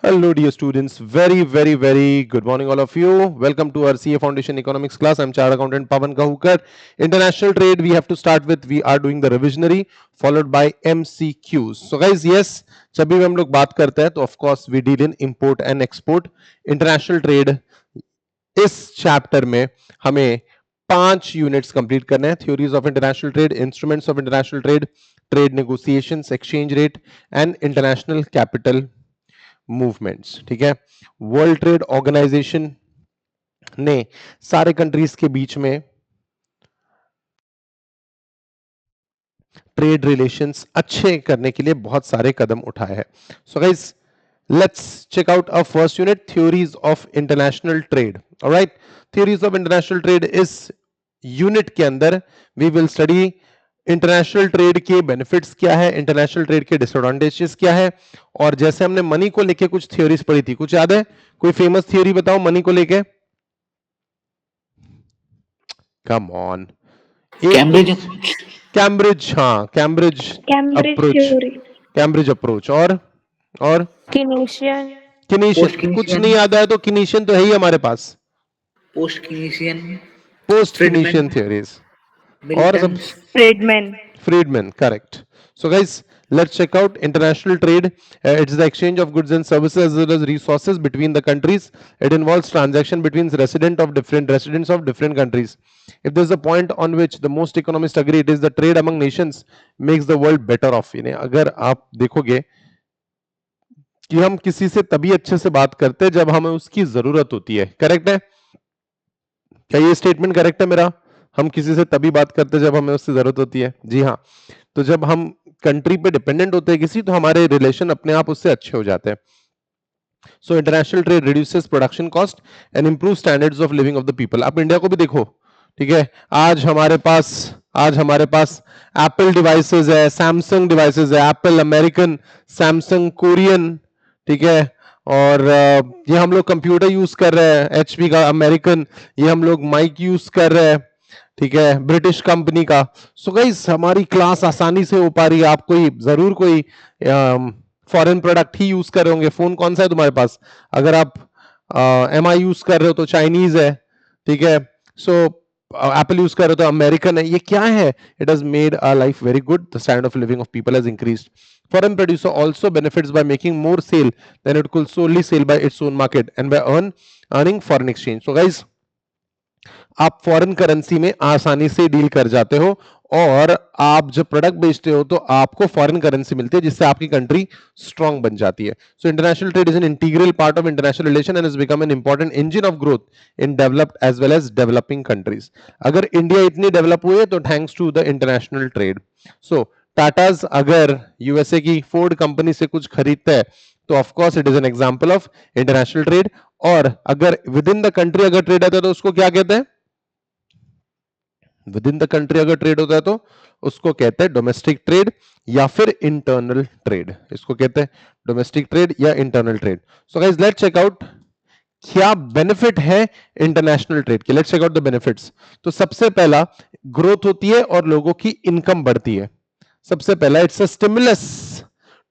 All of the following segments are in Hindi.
Hello, dear students. Very good morning, all of you. Welcome to our CA Foundation Economics class. I'm Chartered Accountant Pavan Kahukar. International trade, we have to start with, we are doing the revisionary, followed by MCQs. So, guys, yes, जब भी हम लोग बात करते हैं, तो of course we deal in import and export. International trade, इस चैप्टर में हमें 5 यूनिट्स कंप्लीट करने हैं. Theories of international trade, instruments of international trade, trade negotiations, exchange rate and international capital movements. ठीक है. वर्ल्ड ट्रेड ऑर्गेनाइजेशन ने सारे कंट्रीज के बीच में ट्रेड रिलेशंस अच्छे करने के लिए बहुत सारे कदम उठाए हैं. So guys, let's check out our first unit, theories of international trade. All right, theories of international trade is unit के अंदर we will study international trade के बेनिफिट्स क्या है, इंटरनेशनल ट्रेड के डिसएडवांटेजेस क्या है, और जैसे हमने मनी को लेके कुछ थ्योरीज पढ़ी थी, कुछ याद है? कोई फेमस थ्योरी बताओ मनी को लेके. Come on. कैम्ब्रिज. कैम्ब्रिज, हाँ, कैम्ब्रिज अप्रोच. Cambridge approach. और किनेशियन. किनेशियन. कुछ नहीं याद आया तो किनेशियन तो है ही हमारे पास. Post Keynesian. Post Keynesian theories. और सब Friedman. Correct. So guys, let's check out international trade. It's the exchange of goods and services as well as resources between the countries. It involves transaction between residents of different countries. If there's a point on which the most economists agree, it is the trade among nations makes the world better off. अगर आप देखोगे कि हम किसी से तभी अच्छे से बात करते हैं जब हमें उसकी जरूरत होती है. करेक्ट है क्या? ये स्टेटमेंट करेक्ट है मेरा? हम किसी से तभी बात करते हैं जब हमें उसकी जरूरत होती है. जी हाँ. तो जब हम कंट्री पे डिपेंडेंट होते हैं किसी, तो हमारे रिलेशन अपने आप उससे अच्छे हो जाते हैं. So international trade reduces production cost and improve standards of living of the people. आप इंडिया को भी देखो. ठीक है. आज हमारे पास एप्पल डिवाइसेस है, सैमसंग डिवाइसेस है, एप्पल अमेरिकन, सैमसंग कोरियन. ठीक है. और ये हम लोग कंप्यूटर यूज कर रहे हैं, एचपी का अमेरिकन. ये हम लोग माइक यूज कर रहे हैं, ठीक है, ब्रिटिश कंपनी का. सो गाइस, हमारी क्लास आसानी से हो पा रही है. आप कोई जरूर कोई फॉरेन प्रोडक्ट ही यूज कर रहे होंगे. फोन कौन सा है तुम्हारे पास? अगर आप एमआई यूज कर रहे हो तो चाइनीज है. ठीक है. सो एप्पल यूज कर रहे हो तो अमेरिकन है. ये क्या है? It has made our life very good. The standard of living of people has increased. Foreign producer also benefits by making more sale than it could solely sell by its own market and by earning foreign exchange. So guys, आप फॉरेन करेंसी में आसानी से डील कर जाते हो, और आप जब प्रोडक्ट बेचते हो तो आपको फॉरेन करेंसी मिलती है, जिससे आपकी कंट्री स्ट्रांग बन जाती है. So international trade is an integral part of international relation and has become an important engine of growth in developed as well as developing countries. अगर इंडिया इतनी डेवलप हुई है तो thanks to the international trade. So Tatas अगर यूएसए की फोर्ड कंपनी से कुछ खरीदता है तो of course it is an example of international trade. और अगर विद इन द कंट्री अगर ट्रेड आता है तो उसको क्या कहते हैं? विद इन द कंट्री अगर ट्रेड होता है तो उसको कहते हैं डोमेस्टिक ट्रेड या फिर इंटरनल ट्रेड. इसको कहते हैं डोमेस्टिक ट्रेड या internal trade. So guys, let's check out क्या बेनिफिट है इंटरनेशनल ट्रेड के. Let's check out the benefits. तो सबसे पहला, ग्रोथ होती है और लोगों की इनकम बढ़ती है. सबसे पहला, it's a stimulus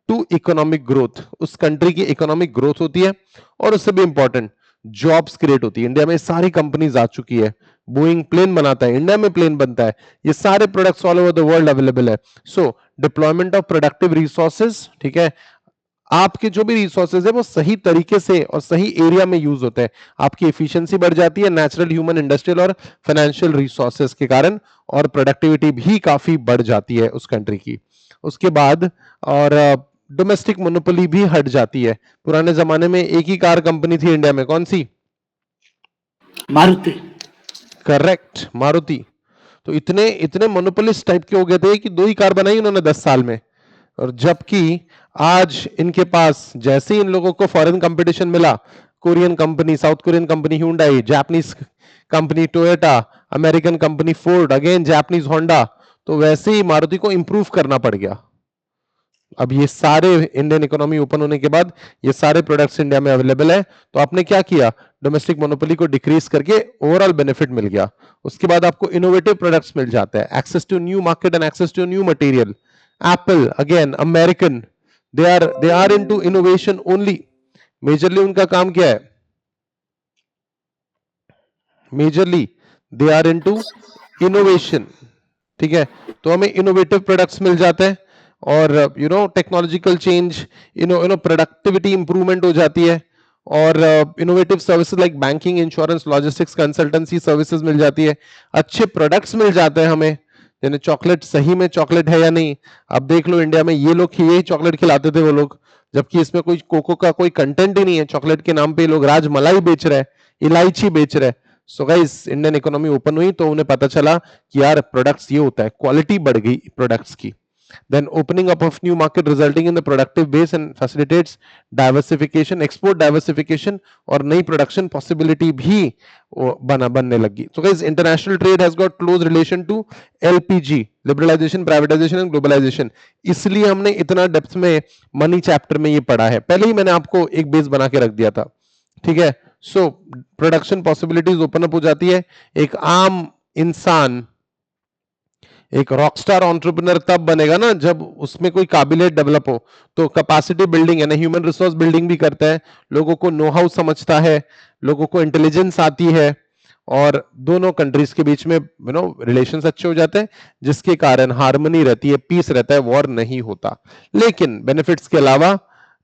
to economic growth. उस कंट्री की इकोनॉमिक ग्रोथ होती है, और उससे भी इंपॉर्टेंट, जॉब्स क्रिएट होती है. इंडिया में सारी कंपनीज आ चुकी है. बोइंग प्लेन बनाता है, इंडिया में प्लेन बनता है. ये सारे products all over the world available है. सो डिप्लॉयमेंट ऑफ प्रोडक्टिव रिसोर्सेज. ठीक है. आपके जो भी रिसोर्सेज है वो सही तरीके से और सही एरिया में यूज होते हैं. आपकी एफिशिएंसी बढ़ जाती है नेचुरल, ह्यूमन, इंडस्ट्रियल और फाइनेंशियल रिसोर्सेज के कारण, और प्रोडक्टिविटी भी काफी बढ़ जाती है उस कंट्री की. उसके बाद और डोमेस्टिक मोनोपोली भी हट जाती है. पुराने जमाने में एक ही कार कंपनी थी इंडिया में, कौन सी? मारुति. करेक्ट, मारुति. तो इतने इतने मोनोपोलिस्ट टाइप के हो गए थे कि 2 ही कार बनाई उन्होंने 10 साल में. और जबकि आज इनके पास जैसे ही इन लोगों को फॉरेन कंपटीशन मिला, Korean company, south Korean company Hyundai, Japanese company Toyota, American company Ford, again Japanese Honda, तो वैसे ही मारुति को इंप्रूव करना पड़ गया. अब ये सारे इंडियन इकोनॉमी ओपन होने के बाद ये सारे प्रोडक्ट्स इंडिया में अवेलेबल है. तो आपने क्या किया? डोमेस्टिक मोनोपोली को डिक्रीज करके ओवरऑल बेनिफिट मिल गया. उसके बाद आपको इनोवेटिव प्रोडक्ट्स मिल जाता है, access to new market and access to new material. Apple, again American, they are into innovation only. Majorly उनका काम क्या है? Majorly they are into innovation, ठीक है। तो हमें इनोवेटिव प्रोडक्ट्स मिल जाते हैं और टेक्नोलॉजिकल चेंज, प्रोडक्टिविटी इंप्रूवमेंट हो जाती है और innovative services like banking, insurance, logistics, consultancy services मिल जाती है। अच्छे प्रोडक्ट्स मिल जाते हैं हमें, यानी चॉकलेट सही में चॉकलेट है या नहीं। अब देख लो इंडिया में ये लोग यही चॉकलेट खिलाते थे वो लोग, जबकि इसमें कोई कोको का कोई कंटेंट ही नहीं है। चॉकलेट के नाम पे लोग राजमलाई बेच रहे हैं, इलायची बेच रहे हैं। So guys, Indian economy open हुई तो उन्हें पता चला कि यार प्रोडक्ट्स ये होता है, क्वालिटी बढ़ गई प्रोडक्ट्स की। Then opening up of new market resulting in the productive base and facilitates diversification, export diversification और नई production possibility भी बनने लगी। So guys, international trade has got close relation to LPG, liberalization, privatization and globalization। इसलिए हमने इतना डेप्थ में मनी चैप्टर में ये पढ़ा है। पहले ही मैंने आपको एक बेस बना के रख दिया था, ठीक है। So production possibilities open up हो जाती है। एक आम इंसान एक रॉकस्टार एंटरप्रेन्योर तब बनेगा ना जब उसमें कोई काबिलियत डेवलप हो। तो कैपेसिटी बिल्डिंग है ना, ह्यूमन रिसोर्स बिल्डिंग भी करता है, लोगों को नो हाउ समझता है, लोगों को इंटेलिजेंस आती है और दोनों कंट्रीज के बीच में रिलेशंस अच्छे हो जाते हैं, जिसके कारण हार्मनी रहती है, पीस रहता है, वॉर नहीं होता। लेकिन बेनिफिट्स के अलावा,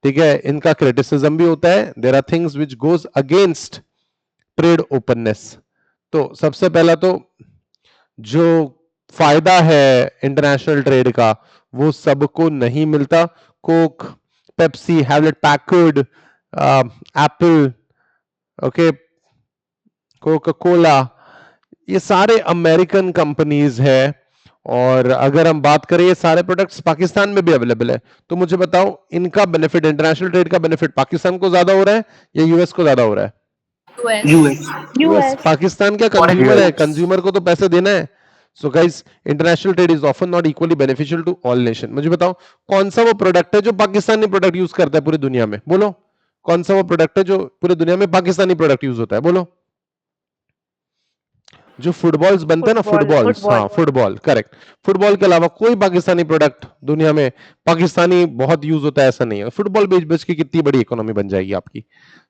ठीक है, इनका क्रिटिसिज्म भी होता है। There are things which goes against trade openness. तो सबसे पहला तो जो फायदा है इंटरनेशनल ट्रेड का वो सबको नहीं मिलता। Coke, Pepsi, Hewlett Packard, Apple, okay, Coca Cola, ये सारे अमेरिकन कंपनीज है। और अगर हम बात करें ये सारे प्रोडक्ट्स पाकिस्तान में भी अवेलेबल है। तो मुझे बताओ इनका बेनिफिट, इंटरनेशनल ट्रेड का बेनिफिट पाकिस्तान को ज्यादा हो रहा है या यूएस को ज्यादा हो रहा है? यूएस। पाकिस्तान क्या कंज्यूमर है, कंज्यूमर को तो पैसे देना है। So guys, international trade is often not equally beneficial to all nation. मुझे बताओ कौन सा वो प्रोडक्ट है जो पाकिस्तानी प्रोडक्ट यूज करता है पूरी दुनिया में? बोलो कौन सा वो प्रोडक्ट है जो पूरी दुनिया में पाकिस्तानी प्रोडक्ट यूज होता है? बोलो। जो फुटबॉल्स बनते हैं ना, फुटबॉल्स, हाँ फुटबॉल, करेक्ट। फुटबॉल के अलावा कोई पाकिस्तानी प्रोडक्ट दुनिया में पाकिस्तानी बहुत यूज होता है ऐसा नहीं है। फुटबॉल बेच बेच के कितनी बड़ी इकोनॉमी बन जाएगी आपकी।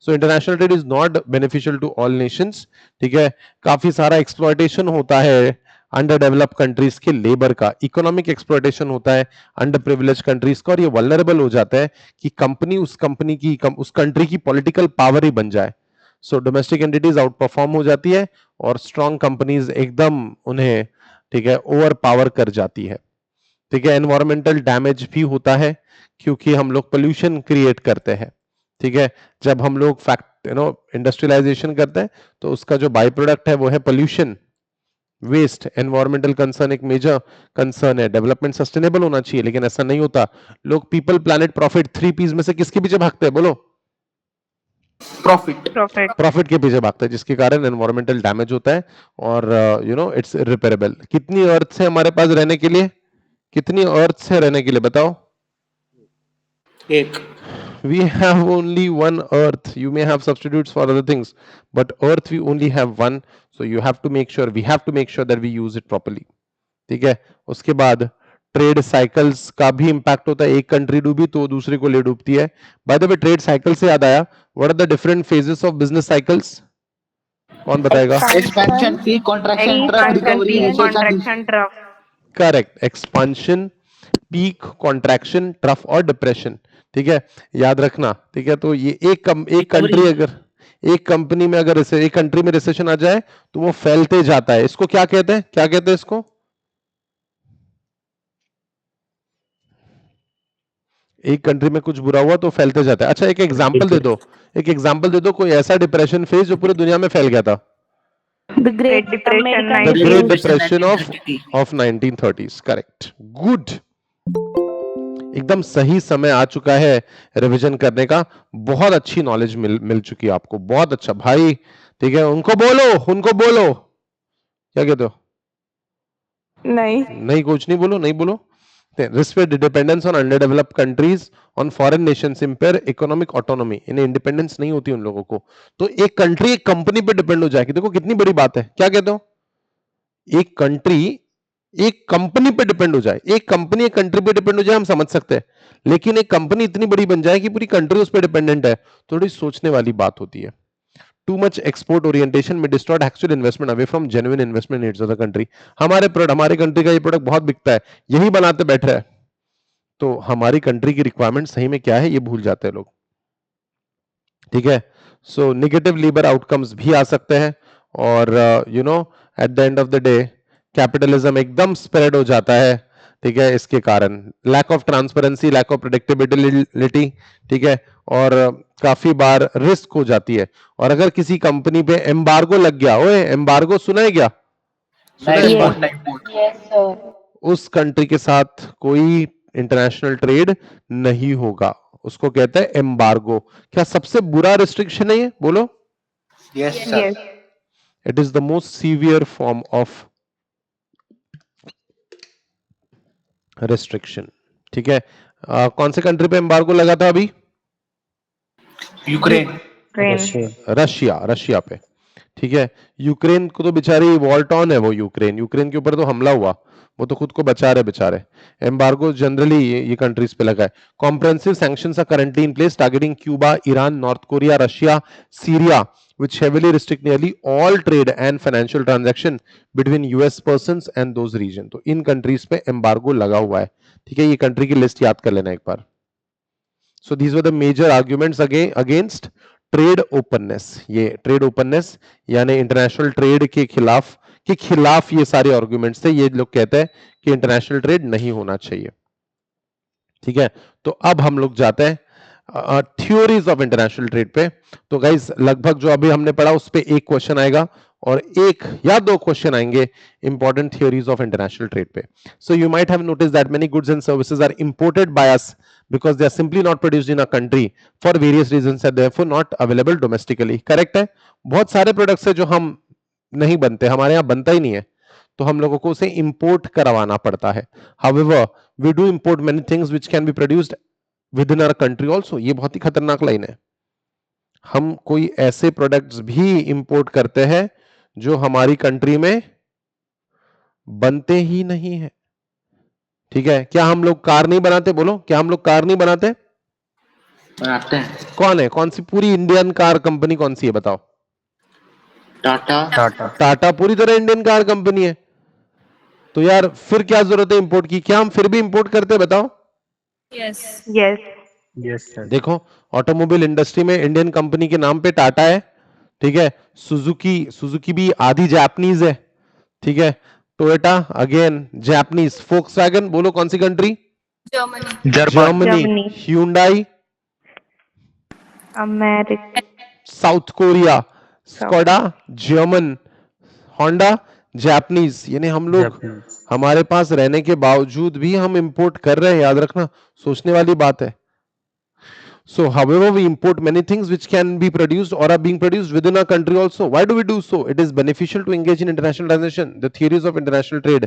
So international trade is not beneficial to all nations, ठीक है। काफी सारा एक्सप्लॉयटेशन होता है अंडर डेवलप्ड कंट्रीज के लेबर का, इकोनॉमिक एक्सप्लॉयटेशन होता है अंडर प्रिविलेज कंट्रीज का, और ये वल्नरेबल हो जाता है कि कंपनी उस कंट्री की पॉलिटिकल पावर ही बन जाए। सो डोमेस्टिक एंटिटीज आउट परफॉर्म हो जाती है और स्ट्रॉन्ग कंपनीज एकदम उन्हें, ठीक है, ओवर पावर कर जाती है, ठीक है। एनवायरमेंटल डैमेज भी होता है क्योंकि हम लोग पोल्यूशन क्रिएट करते हैं, ठीक है। जब हम लोग इंडस्ट्रियलाइजेशन करते हैं तो उसका जो बाई प्रोडक्ट है वो है पोल्यूशन, वेस्ट। एनवायरमेंटल कंसर्न एक मेजर कंसर्न है। डेवलपमेंट सस्टेनेबल होना चाहिए लेकिन ऐसा नहीं होता। लोग पीपल, प्लैनेट, प्रॉफिट, 3 P's में से किसके पीछे भागते हैं? बोलो। प्रॉफिट के पीछे भागता है, जिसके कारण एनवायरमेंटल डैमेज होता है और इट्स इरिपेरेबल। कितनी अर्थ है हमारे पास रहने के लिए? कितनी अर्थ है रहने के लिए बताओ? एक। We have only one earth. You may have substitutes for other things, but earth we only have one. So we have to make sure that we use it properly. ठीक है। उसके बाद ट्रेड साइकिल्स का भी इंपैक्ट होता है। एक कंट्री डूबी तो दूसरे को ले डूबती है। By the way, trade cycle से याद आया, what are the different phases of business cycles? कौन बताएगा? Expansion, peak, contraction, trough, recovery, recession. Correct. Expansion, peak, contraction, trough और डिप्रेशन, ठीक है, याद रखना, ठीक है। तो ये एक कंट्री, अगर एक कंपनी में अगर एक कंट्री में रिसेशन आ जाए तो वो फैलते जाता है। इसको क्या कहते हैं? क्या कहते हैं इसको? एक कंट्री में कुछ बुरा हुआ तो फैलते जाता है। अच्छा, एक एग्जांपल दे दो, कोई ऐसा डिप्रेशन फेज जो पूरी दुनिया में फैल गया था। The Great Depression, great depression of 1930s, correct, good. एकदम सही समय आ चुका है रिवीजन करने का। बहुत अच्छी नॉलेज मिल चुकी है आपको, बहुत अच्छा भाई, ठीक है। उनको बोलो क्या कहते हो? नहीं कुछ नहीं बोलो, नहीं बोलो। Respect dependence on underdeveloped countries on foreign nations impair economic autonomy। इन्हें इंडिपेंडेंस नहीं होती उन लोगों को। तो एक कंट्री एक कंपनी पे डिपेंड हो जाएगी। देखो कितनी बड़ी बात है, क्या कहते हो? एक कंट्री एक कंपनी पे डिपेंड हो जाए, एक कंपनी एक कंट्री पे डिपेंड हो जाए, हम समझ सकते हैं। लेकिन एक कंपनी इतनी बड़ी बन जाए कि पूरी कंट्री उस पर डिपेंडेंट है, थोड़ी सोचने वाली बात होती है। Too much export orientation may distort actual investment away from genuine investment needs of the country. हमारे कंट्री का ये प्रोडक्ट बहुत बिकता है, यही बनाते बैठ रहे हैं, तो हमारी कंट्री की रिक्वायरमेंट सही में क्या है ये भूल जाते हैं लोग। ठीक है, सो नेगेटिव लीवर आउटकम्स भी आ सकते हैं, और you know at the end of the day capitalism एकदम स्प्रेड हो जाता है। ठीक है, इसके कारण lack of transparency, lack of predictability, ठीक है, और काफी बार रिस्क हो जाती है। और अगर किसी कंपनी पे एम्बार्गो लग गया, ओए एम्बार्गो सुना है क्या? सुना है एम्बार्गो? उस कंट्री के साथ कोई इंटरनेशनल ट्रेड नहीं होगा, उसको कहते हैं एम्बार्गो। क्या सबसे बुरा रिस्ट्रिक्शन है ये? बोलो। Yes sir. It is the most severe form of restriction. ठीक है, कौन से कंट्री पे एम्बार्गो लगा था अभी? यूक्रेन। रशिया पे। ठीक है, यूक्रेन को तो बेचारी वॉर टॉर्न है, वो यूक्रेन के ऊपर तो हमला हुआ, वो तो खुद को बचा रहे बेचारे। एम्बार्गो जनरली ये कंट्रीज पे लगा है। Comprehensive sanctions are currently in place targeting Cuba, Iran, North Korea, Russia, Syria, which heavily restrict nearly all trade and financial transaction between US persons and those region। तो इन कंट्रीज पे एम्बार्गो लगा हुआ है। ठीक है, ये कंट्री की लिस्ट याद कर लेना एक बार। So these were the major arguments against trade openness. ये ट्रेड ओपननेस यानी इंटरनेशनल ट्रेड के खिलाफ ये सारे आर्गुमेंट्स थे। ये लोग कहते हैं कि इंटरनेशनल ट्रेड नहीं होना चाहिए। ठीक है, तो अब हम लोग जाते हैं थ्योरीज ऑफ इंटरनेशनल ट्रेड पे। तो गाइस लगभग जो अभी हमने पढ़ा उस पे एक क्वेश्चन आएगा और एक या दो क्वेश्चन आएंगे important theories of international trade पे। So you might have notice that many goods and services are imported by us because they are simply not produced in a country for various reasons and therefore not available domestically। Correct है, बहुत सारे प्रोडक्ट्स है जो हम नहीं बनते, हमारे यहाँ बनता ही नहीं है, तो हम लोगों को उसे इंपोर्ट करवाना पड़ता है। However, we do import many things which can be produced within our country also। ये बहुत ही खतरनाक लाइन है। हम कोई ऐसे प्रोडक्ट्स भी इंपोर्ट करते हैं जो हमारी कंट्री में बनते ही नहीं है। ठीक है, क्या हम लोग कार नहीं बनाते? बोलो, क्या हम लोग कार नहीं बनाते? बनाते हैं। कौन है? कौन सी पूरी इंडियन कार कंपनी कौन सी है बताओ? टाटा पूरी तरह इंडियन कार कंपनी है। तो यार फिर क्या जरूरत है इंपोर्ट की? क्या हम फिर भी इंपोर्ट करते हैं? बताओ। Yes sir. देखो, ऑटोमोबाइल इंडस्ट्री में इंडियन कंपनी के नाम पे टाटा है। ठीक है, सुजुकी भी आधी जापानीज है। ठीक है, टोयोटा अगेन जापानीज, फोक्सवैगन बोलो कौन सी country? Germany. Hyundai America. South Korea. Skoda German. Honda Japanese. यानी हम लोग हमारे पास रहने के बावजूद भी हम इंपोर्ट कर रहे हैं, याद रखना, सोचने वाली बात है। So, however, we import many things which can be produced or are being produced within our country also. Why do we do so? It is beneficial to engage in international transaction. The theories of international trade,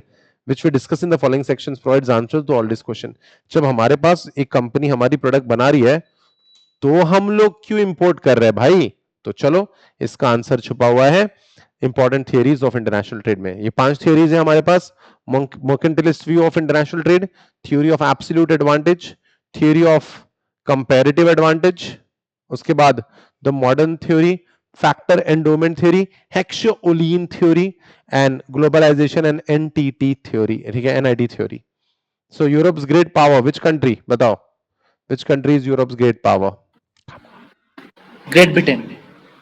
which we discuss in the following sections, provides answers to all this question. जब हमारे पास एक कंपनी हमारी प्रोडक्ट बना रही है, तो हम लोग क्यों इंपोर्ट कर रहे हैं भाई? तो चलो इसका आंसर छुपा हुआ है important theories of international trade में। ये 5 थियरीज है हमारे पास। Mercantilist view of international trade, theory of absolute advantage, theory of comparative advantage, उसके बाद the modern theory, factor endowment theory, Heckscher Ohlin theory and globalisation and NTT theory. ठीक है, NIT theory. So Europe's great power, which country? बताओ, which country is Europe's great power? Great Britain.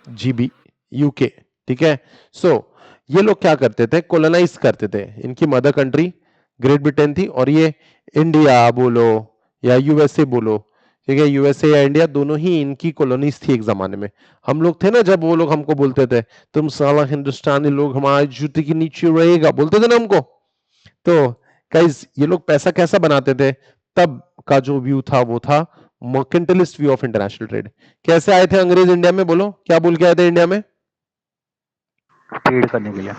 GB, UK. ठीक है, सो ये लोग क्या करते थे? कोलोनाइज करते थे। इनकी मदर कंट्री ग्रेट ब्रिटेन थी और ये इंडिया बोलो या यूएसए बोलो, ठीक है, यूएसए या इंडिया दोनों ही इनकी कॉलोनीज थी एक जमाने में। हम लोग थे ना, जब वो लोग हमको बोलते थे तुम साला हिंदुस्तानी लोग हमारे जूते के नीचे रहेगा, बोलते थे ना हमको। तो गाइस ये लोग पैसा कैसा बनाते थे? तब का जो व्यू था वो था mercantilist view of international trade. कैसे आए थे अंग्रेज इंडिया में? बोलो, क्या बोल के आए थे इंडिया में? ट्रेड करने के लिए।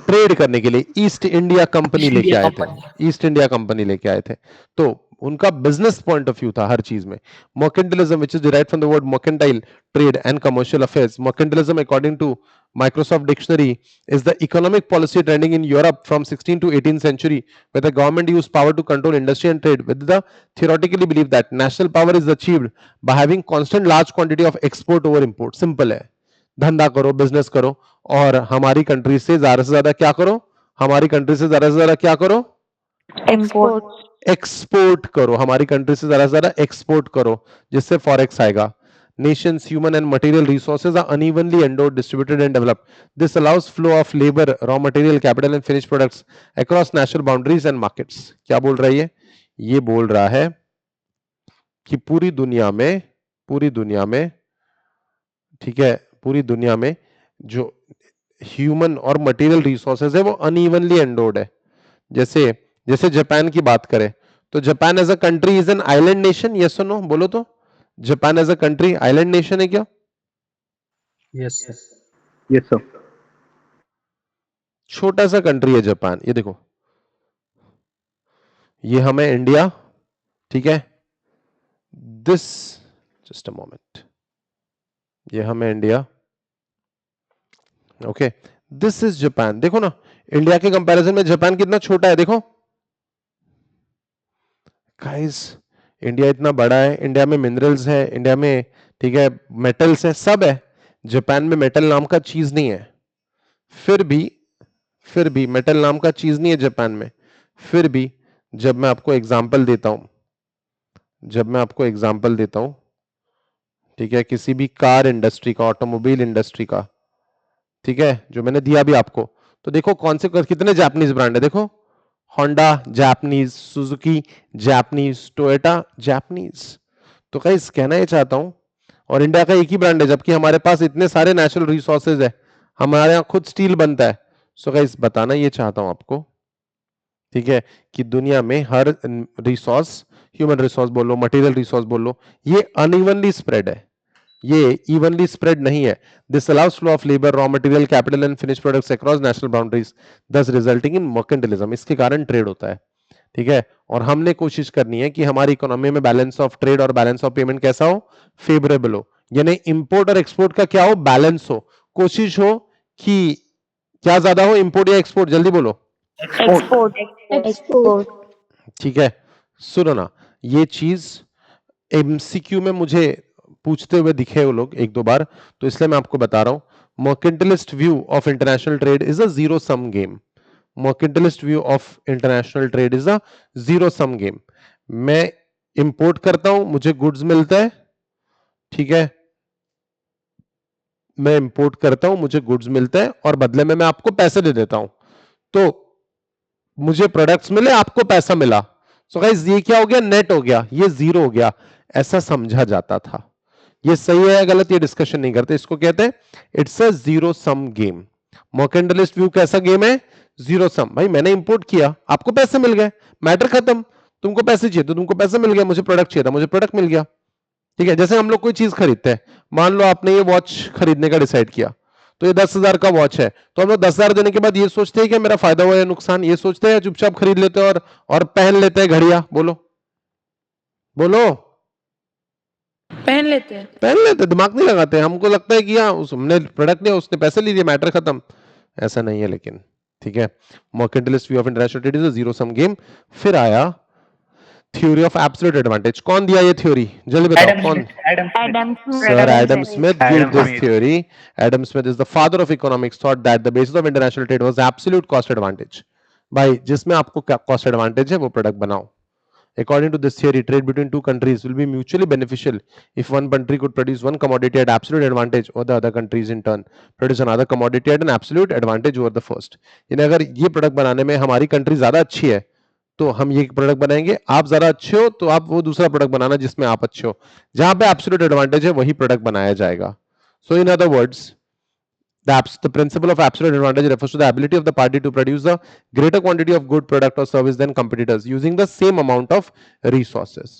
ट्रेड करने के लिए ईस्ट इंडिया कंपनी लेके आए थे। ईस्ट इंडिया कंपनी लेके आए थे। तो उनका बिजनेस पॉइंट ऑफ व्यू था हर चीज में. Mercantilism, which is derived from the word mercantile, trade and commercial affairs. Mercantilism, according to Microsoft Dictionary, is the economic policy trending in Europe from 16th to 18th century, where the government used power to control industry and trade, with the theoretically belief that national power is achieved by having constant large quantity of export over import. Simple है, धंधा करो, बिजनेस करो, और हमारी कंट्री से ज्यादा क्या करो, हमारी कंट्री से ज्यादा क्या करो, Import. एक्सपोर्ट करो, हमारी कंट्री से ज्यादा एक्सपोर्ट करो, जिससे फॉरेक्स आएगा. Nations, human and material resources are unevenly endowed, distributed and developed. This allows flow of labor, raw material, capital and finished products across national boundaries and markets. क्या बोल रहा है ये बोल रहा है कि पूरी दुनिया में ठीक है, पूरी दुनिया में जो ह्यूमन और मटेरियल रिसोर्सेज है वो अनइवनली एंडोर्ड है. जैसे जापान की बात करें तो Japan as a country is an island nation. Yes और नो बोलो तो. Japan as a country island nation है क्या? Yes sir. Yes sir. छोटा सा कंट्री है जापान. ये देखो, ये हमें इंडिया, ठीक है, दिस, जस्ट अ मोमेंट, ये हमें India, okay, this is Japan. देखो ना, इंडिया के कंपैरिजन में जापान कितना छोटा है. देखो गाइस, इंडिया इतना बड़ा है, इंडिया में मिनरल्स है, इंडिया में, ठीक है, मेटल्स है, सब है. जापान में मेटल नाम का चीज नहीं है. फिर भी मेटल नाम का चीज नहीं है जापान में. फिर भी जब मैं आपको एग्जांपल देता हूं, ठीक है, किसी भी कार इंडस्ट्री का, ऑटोमोबाइल इंडस्ट्री का, ठीक है, जो मैंने दिया भी आपको, तो देखो कौन से कितने जापानीज ब्रांड है. देखो, Honda Japanese, Suzuki Japanese, Toyota Japanese. तो गाइस कहना ये चाहता हूं, और इंडिया का एक ही ब्रांड है, जबकि हमारे पास इतने सारे नेचुरल रिसोर्सेज है, हमारे यहाँ खुद स्टील बनता है. सो गाइस बताना ये चाहता हूं आपको, ठीक है, कि दुनिया में हर रिसोर्स, ह्यूमन रिसोर्स बोल लो, मटेरियल रिसोर्स बोल लो, ये अनइवनली स्प्रेड है, ये इवनली स्प्रेड नहीं है. This allow us flow of labour, raw material, capital and finish products across national boundaries, दस रिजल्टिंग इन मर्केंटिलिज्म. इसके कारण ट्रेड होता है, ठीक है, और हमने कोशिश करनी है कि हमारी इकोनॉमी में बैलेंस ऑफ ट्रेड और बैलेंस ऑफ पेमेंट कैसा हो, फेवरेबल हो, यानी इंपोर्ट और एक्सपोर्ट का क्या हो, बैलेंस हो. कोशिश हो कि क्या ज्यादा हो, इंपोर्ट या एक्सपोर्ट, जल्दी बोलो. Export. ठीक है, सुनो ना, ये चीज एमसीक्यू में मुझे पूछते हुए दिखे वो लोग एक दो बार, तो इसलिए मैं आपको बता रहा हूं. Mercantilist view of international trade is a zero sum game. Mercantilist view of international trade is a zero sum game. मैं इंपोर्ट करता हूं, मुझे गुड्स मिलता है, ठीक है, मैं इंपोर्ट करता हूं, मुझे गुड्स मिलता है, और बदले में मैं आपको पैसे दे देता हूं. तो मुझे प्रोडक्ट्स मिले, आपको पैसा मिला. सो गाइस ये क्या हो गया, नेट हो गया, ये जीरो हो गया. ऐसा समझा जाता था. ये सही है या गलत, ये डिस्कशन नहीं करते, इसको कहते हैं it's a zero sum game. Mercantilist view कैसा गेम है, जीरो सम. भाई मैंने इंपोर्ट किया, आपको पैसे मिल गए, मैटर खत्म. तुमको पैसे चाहिए तो तुमको पैसे मिल गया, मुझे प्रोडक्ट चाहिए था, मुझे प्रोडक्ट मिल गया. ठीक है, जैसे हम लोग कोई चीज खरीदते हैं, मान लो आपने ये वॉच खरीदने का डिसाइड किया, तो ये 10,000 का वॉच है, तो हम लोग 10,000 देने के बाद ये सोचते हैं कि मेरा फायदा हुआ या नुकसान, ये सोचते हैं या चुपचाप खरीद लेते हैं और पहन लेते हैं घड़िया. बोलो बोलो. पहन लेते हैं. दिमाग नहीं लगाते. हमको लगता है कि हाँ हमने प्रोडक्ट लिया, उसने पैसे ले लिए, मैटर खत्म. ऐसा नहीं है लेकिन, ठीक है. Mercantilist view of international trade is a zero sum game. फिर आया थ्योरी ऑफ एब्सोल्यूट एडवांटेज. कौन दिया ये थ्योरी, जल्दी बताओ कौन? Adam Sir Adam Smith gave Adam this Smith. theory. Adam Smith is the father of economics. Thought that the basis of international trade was absolute cost advantage. भाई जिसमें आपको cost advantage है वो प्रोडक्ट बनाओ. According to this theory, trade between two countries will be mutually beneficial if one country could produce one commodity at absolute advantage, or the other countries in turn produce another commodity at an absolute advantage over the first. यानी अगर ये प्रोडक्ट बनाने में हमारी कंट्री ज्यादा अच्छी है तो हम ये प्रोडक्ट बनाएंगे, आप ज्यादा अच्छे हो तो आप वो दूसरा प्रोडक्ट बनाना जिसमें आप अच्छे हो. जहां पे एब्सोल्यूट एडवांटेज है वही प्रोडक्ट बनाया जाएगा. So in other words, the principle of absolute advantage refers to the ability of the party to produce a greater quantity of good product or service than competitors using the same amount of resources.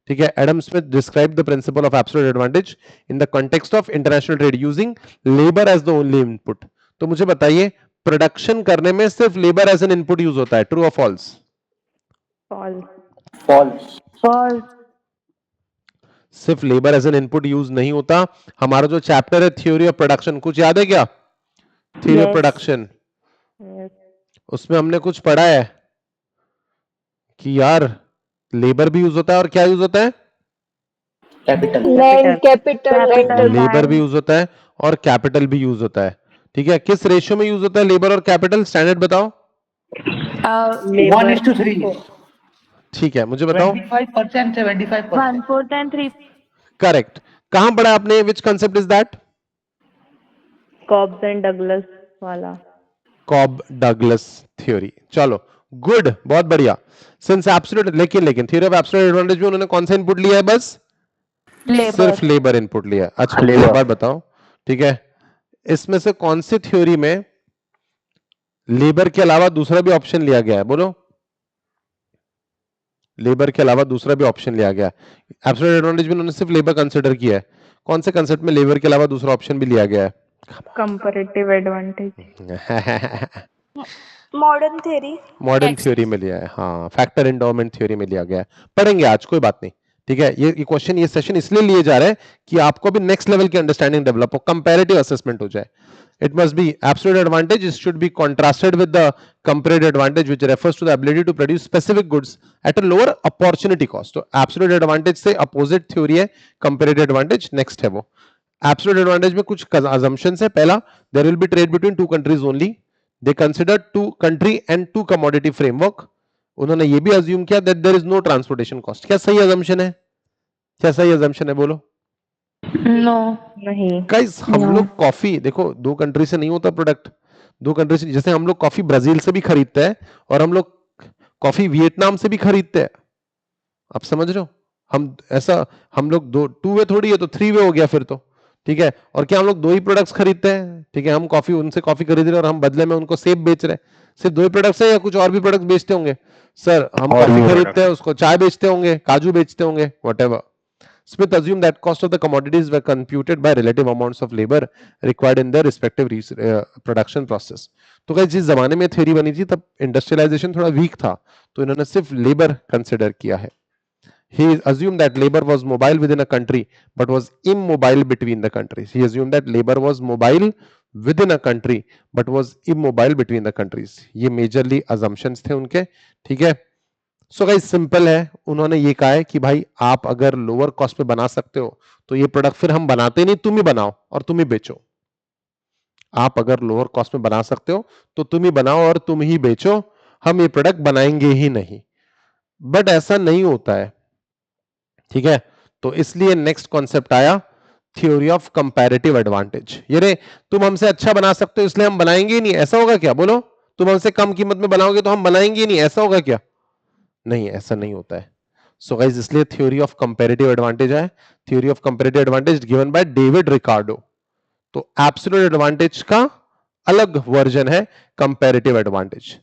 ठीक है, Adam Smith described the principle of absolute advantage in the context of international trade using labor as the only input. तो मुझे बताइए, प्रोडक्शन करने में सिर्फ labour as an input use होता है, ट्रू और फॉल्स? False. False. False. सिर्फ labour as an input use नहीं होता। हमारा जो चैप्टर है थ्योरी ऑफ प्रोडक्शन, कुछ याद है क्या? Theory of Yes. Production, Yes. उसमें हमने कुछ पढ़ा है कि यार लेबर भी यूज होता है और क्या यूज होता है? कैपिटल। लैंड कैपिटल लेबर भी यूज होता है और कैपिटल भी यूज होता है। ठीक है, किस रेशियो में यूज होता है लेबर और कैपिटल? स्टैंडर्ड बताओ। 1:3। ठीक है, मुझे बताओ। 25%, 75%। 1/4 and 3. करेक्ट। कहां पढ़ा आपने? Which concept is that? Cobbs and Douglas वाला. Cobb Douglas theory. चलो गुड, बहुत बढ़िया। सिंस एब्सोल्यूट, लेकिन थ्योरी ऑफ एब्सोल्यूट एडवांटेज में उन्होंने कौन सा इनपुट लिया है? बस सिर्फ लेबर इनपुट लिया है। अच्छा मुझे एक बात बताओ, ठीक है, इसमें से कौन सी थ्योरी में लेबर के अलावा दूसरा भी ऑप्शन लिया गया है? बोलो। लेबर के अलावा दूसरा भी ऑप्शन लिया गया है। एब्सोल्यूट एडवांटेज में उन्होंने सिर्फ लेबर कंसीडर किया है। कौन से कंसेप्ट में लेबर के अलावा दूसरा ऑप्शन भी लिया गया है? Comparative advantage. Modern theory modern theory में लिया है, हाँ, फैक्टर एंडोमेंट थ्योरी में लिया गया है। पढ़ेंगे आज, कोई बात नहीं। ठीक है, ये क्वेश्चन, ये सेशन इसलिए लिए जा रहा है कि आपको भी नेक्स्ट लेवल की अंडरस्टैंडिंग डेवलप हो, कंपैरेटिव असेसमेंट हो जाए। It must be absolute advantage. It should be contrasted with the comparative advantage, which refers to the ability to produce specific goods at a lower opportunity cost. तो absolute advantage से opposite theory है comparative advantage, next है वो। Absolute advantage में कुछ assumptions है। पहला, there will be trade between two countries only. They consider two country and two commodity framework. उन्होंने ये भी assume किया that there is no transportation cost. क्या सही assumption है? क्या सही assumption है? बोलो। नो नहीं. गाइस, हम लोग कॉफी देखो, दो कंट्री से नहीं होता प्रोडक्ट, दो कंट्री से, जैसे हम लोग कॉफी ब्राजील से भी खरीदते हैं और हम लोग कॉफी वियतनाम से भी खरीदते हैं। आप समझ रहे हो? हम ऐसा, हम लोग दो, टू वे थोड़ी है, तो थ्री वे हो गया फिर तो। ठीक है, और क्या हम लोग दो ही प्रोडक्ट्स खरीदते हैं? ठीक है, हम कॉफी, उनसे कॉफी खरीद रहे हैं और हम बदले में उनको सेब बेच रहे हैं। सिर्फ दो ही प्रोडक्ट्स है या कुछ और भी प्रोडक्ट्स बेचते होंगे? सर, हम कॉफी खरीदते हैं, उसको चाय बेचते होंगे, काजू बेचते होंगे, whatever. Smith assumed that cost of the commodities were computed by relative amounts of labor required in their respective production process. तो गाइस, जिस जमाने में थ्योरी बनी थी तब इंडस्ट्रियलाइजेशन थोड़ा वीक था, तो इन्होंने सिर्फ लेबर कंसिडर किया है। He assumed that labor was mobile within a country but was immobile between the countries. He assumed that labor was mobile within a country but was immobile between the countries. ये majorly assumptions थे उनके। ठीक है, सो गाइस सिंपल है, उन्होंने ये कहा है कि भाई आप अगर लोअर कॉस्ट पे बना सकते हो तो ये प्रोडक्ट फिर हम बनाते नहीं, तुम ही बनाओ और तुम ही बेचो। आप अगर लोअर कॉस्ट में बना सकते हो तो तुम ही बनाओ और तुम ही बेचो, हम ये प्रोडक्ट बनाएंगे ही नहीं। बट ऐसा नहीं होता है। ठीक है, तो इसलिए नेक्स्ट कॉन्सेप्ट आया थ्योरी ऑफ कंपैरेटिव एडवांटेज। ये रे, तुम हमसे अच्छा बना सकते हो इसलिए हम बनाएंगे ही नहीं, ऐसा होगा क्या? बोलो। तुम हमसे कम कीमत में बनाओगे तो हम बनाएंगे ही नहीं, ऐसा होगा क्या? नहीं, ऐसा नहीं होता है। सो गाइस, इसलिए थ्योरी ऑफ कंपैरेटिव एडवांटेज है। Theory of comparative advantage given by David Ricardo. तो एब्सोल्यूट एडवांटेज का अलग वर्जन है कंपैरेटिव एडवांटेज।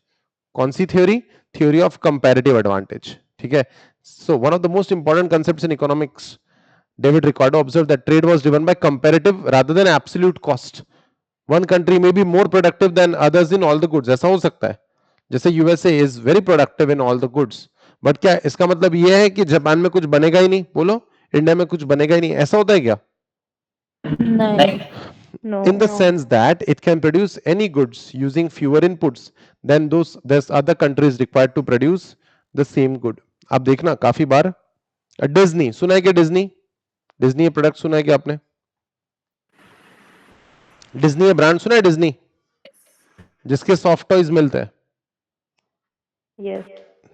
कौन सी theory? Theory of comparative advantage. ठीक है, so one of the most important concepts in economics, David Ricardo observe that trade was driven by comparative rather than absolute cost. One country may be more productive than others in all the goods. ऐसा हो सकता है, जैसे USA is very productive in all the goods, but क्या इसका मतलब यह है कि जापान में कुछ बनेगा ही नहीं? बोलो। इंडिया में कुछ बनेगा ही नहीं, ऐसा होता है क्या? नहीं। No. In the sense that it can produce any goods using fewer inputs than those other countries required to produce the same good. आप देखना काफी बार डिज्नी सुना है क्या? डिज्नी प्रोडक्ट सुना है क्या आपने? डिज्नी ब्रांड सुना है? डिज्नी जिसके सॉफ्ट टॉयज मिलते हैं, Yes.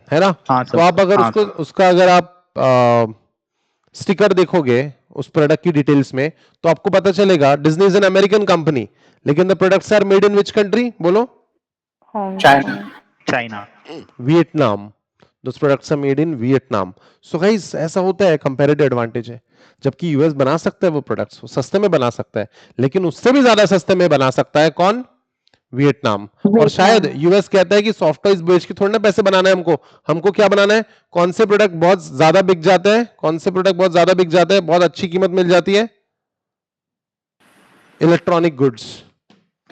है ना? हाँ तो आप अगर उसको, उसका अगर आप स्टिकर देखोगे उस प्रोडक्ट की डिटेल्स में, तो आपको पता चलेगा Disney is an American company, लेकिन the products are made in which country? बोलो। Hong China. Kong. China Vietnam. Those products are made in Vietnam. So guys, ऐसा होता है, कंपैरेटिव एडवांटेज है। जबकि यूएस बना सकता है वो प्रोडक्ट्स, वो सस्ते में बना सकता है, लेकिन उससे भी ज्यादा सस्ते में बना सकता है कौन? वियतनाम। और शायद यूएस कहता है कि सॉफ्ट टॉयज बेच के थोड़ा ना पैसे बनाना है हमको, हमको क्या बनाना है? कौन से प्रोडक्ट बहुत ज्यादा बिक जाते हैं? कौन से प्रोडक्ट बहुत ज्यादा बिक जाते हैं, बहुत अच्छी कीमत मिल जाती है? Electronic goods.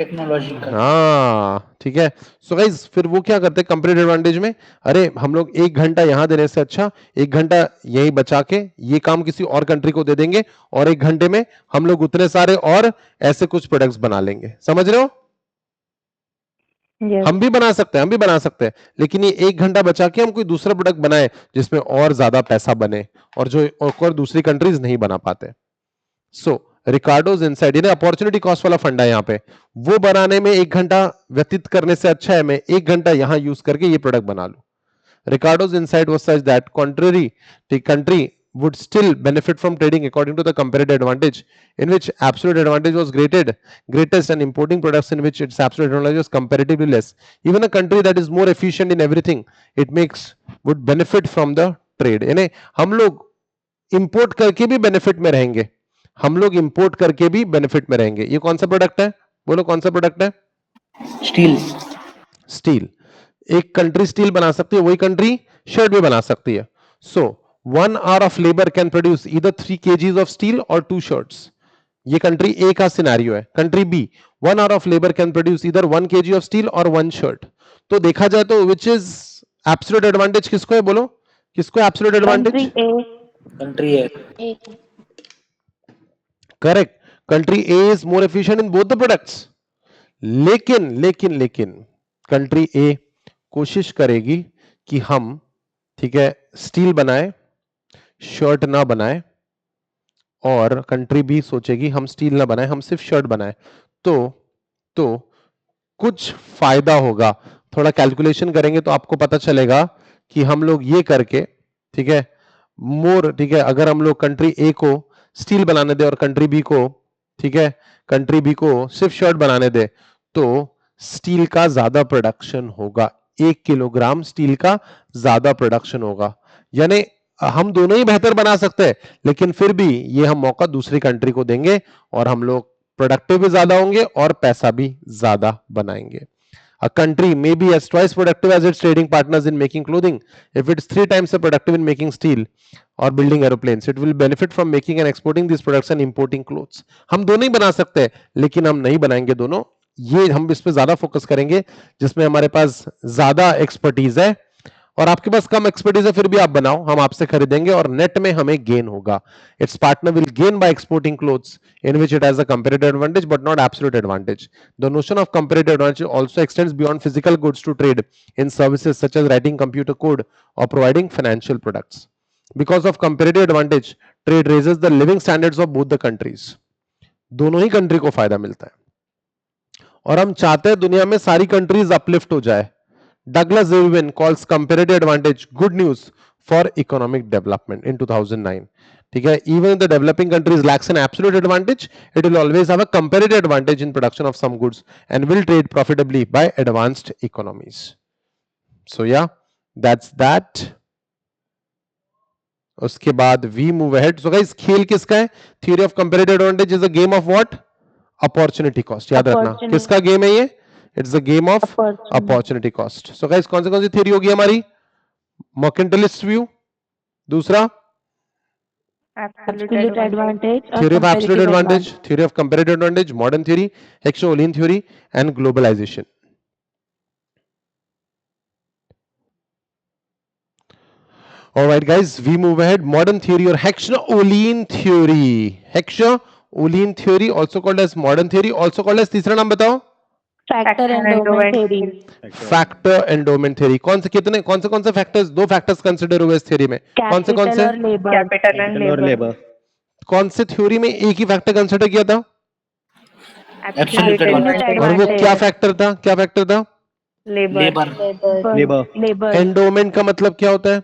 टेक्नोलॉजी का। हाँ ठीक है। सो गाइस फिर वो क्या करते हैं कंपैरेटिव एडवांटेज में, अरे हम लोग 1 घंटा यहां देने से अच्छा 1 घंटा यही बचा के ये काम किसी और कंट्री को दे देंगे और 1 घंटे में हम लोग उतने सारे और ऐसे कुछ प्रोडक्ट्स बना लेंगे। समझ रहे हो? Yes. हम भी बना सकते हैं, हम भी बना सकते हैं, लेकिन ये 1 घंटा बचा के हम कोई दूसरा प्रोडक्ट बनाए जिसमें और ज्यादा पैसा बने और जो और दूसरी कंट्रीज नहीं बना पाते। सो रिकार्डोज इनसाइड, यानी अपॉर्चुनिटी कॉस्ट वाला फंडा है यहाँ पे, वो बनाने में 1 घंटा व्यतीत करने से अच्छा है मैं 1 घंटा यहां यूज करके ये प्रोडक्ट बना लूं। Ricardo's insight was such that contrary the country would still benefit from trading according to the comparative advantage, in which absolute advantage was greatest and importing products in which its absolute advantage was comparatively less. Even a country that is more efficient in everything it makes would benefit from the trade. यानी हम लोग इंपोर्ट करके भी बेनिफिट में रहेंगे, हम लोग इंपोर्ट करके भी बेनिफिट में रहेंगे। ये कौन सा प्रोडक्ट है? बोलो कौन सा प्रोडक्ट है? स्टील। स्टील। एक कंट्री स्टील बना सकती है, वही कंट्री शर्ट भी बना सकती है। So 1 hour of labour can produce either 3 kgs of steel और 2 shirts। ये कंट्री ए का सिनेरियो है। Country B 1 hour of labour can produce either 1 kg of steel और 1 shirt। तो देखा जाए तो विच इज एब्सोल्यूट एडवांटेज किसको है? बोलो किसको एब्सोल्यूट एडवांटेज? कंट्री है। Correct, country A is more efficient in both the products. लेकिन कंट्री ए कोशिश करेगी कि हम ठीक है स्टील बनाए शर्ट ना बनाए, और कंट्री बी सोचेगी हम स्टील ना बनाए हम सिर्फ शर्ट बनाए। तो कुछ फायदा होगा, थोड़ा कैलकुलेशन करेंगे तो आपको पता चलेगा कि हम लोग ये करके ठीक है मोर ठीक है, अगर हम लोग कंट्री ए को स्टील बनाने दे और कंट्री बी को ठीक है कंट्री बी को सिर्फ शर्ट बनाने दे, तो स्टील का ज्यादा प्रोडक्शन होगा, 1 किलोग्राम स्टील का ज्यादा प्रोडक्शन होगा। यानी हम दोनों ही बेहतर बना सकते हैं, लेकिन फिर भी ये हम मौका दूसरी कंट्री को देंगे और हम लोग प्रोडक्टिव भी ज्यादा होंगे और पैसा भी ज्यादा बनाएंगे। A country may be as twice productive as its trading partners in making clothing. If it's 3 times as productive in making steel or building aeroplanes, it will benefit from making and exporting these products and importing clothes. हम दोनों ही बना सकते हैं, लेकिन हम नहीं बनाएंगे दोनों। ये हम इस पे ज्यादा फोकस करेंगे जिसमें हमारे पास ज्यादा एक्सपर्टीज है, और आपके पास कम एक्सपर्टीज है फिर भी आप बनाओ, हम आपसे खरीदेंगे और नेट में हमें गेन होगा। It's partner will gain by exporting clothes in which it has a comparative advantage but not absolute advantage. The notion of comparative advantage also extends beyond physical goods to trade in services such as writing computer code or providing financial products. Because of comparative advantage, trade raises the living standards of both the countries. दोनों ही कंट्री को फायदा मिलता है और हम चाहते हैं दुनिया में सारी कंट्रीज अपलिफ्ट हो जाए। Douglas Irwin calls comparative advantage good news for economic development in 2009. ठीक है, even if the developing countries lacks an absolute advantage, it will always have a comparative advantage in production of some goods and will trade profitably by advanced economies. So yeah, that's that. उसके बाद we move ahead. So guys, खेल किसका है? Theory of comparative advantage is a game of what? Opportunity cost. याद रखना किसका गेम है ये? It's the game of opportunity cost. So guys, कौन सी theory होगी हमारी? Mercantilist view. दूसरा Absolute advantage. Theory of absolute advantage, theory of comparative advantage, modern theory, Heckscher-Ohlin theory, and globalization. All right, guys, we move ahead. Modern theory or Heckscher-Ohlin theory. Heckscher-Ohlin theory, also called as modern theory, also called as तीसरा नाम बताओ? Factor endowment theory. Factor endowment theory. कौन से फैक्टर्स? 2 फैक्टर्स कंसिडर हुए इस थ्योरी में। कौन से? Capital and labor. कौन से थ्योरी में एक ही फैक्टर कंसिडर किया था? Absolute advantage. और वो क्या फैक्टर था? लेबर। एंडोमेंट का मतलब क्या होता है?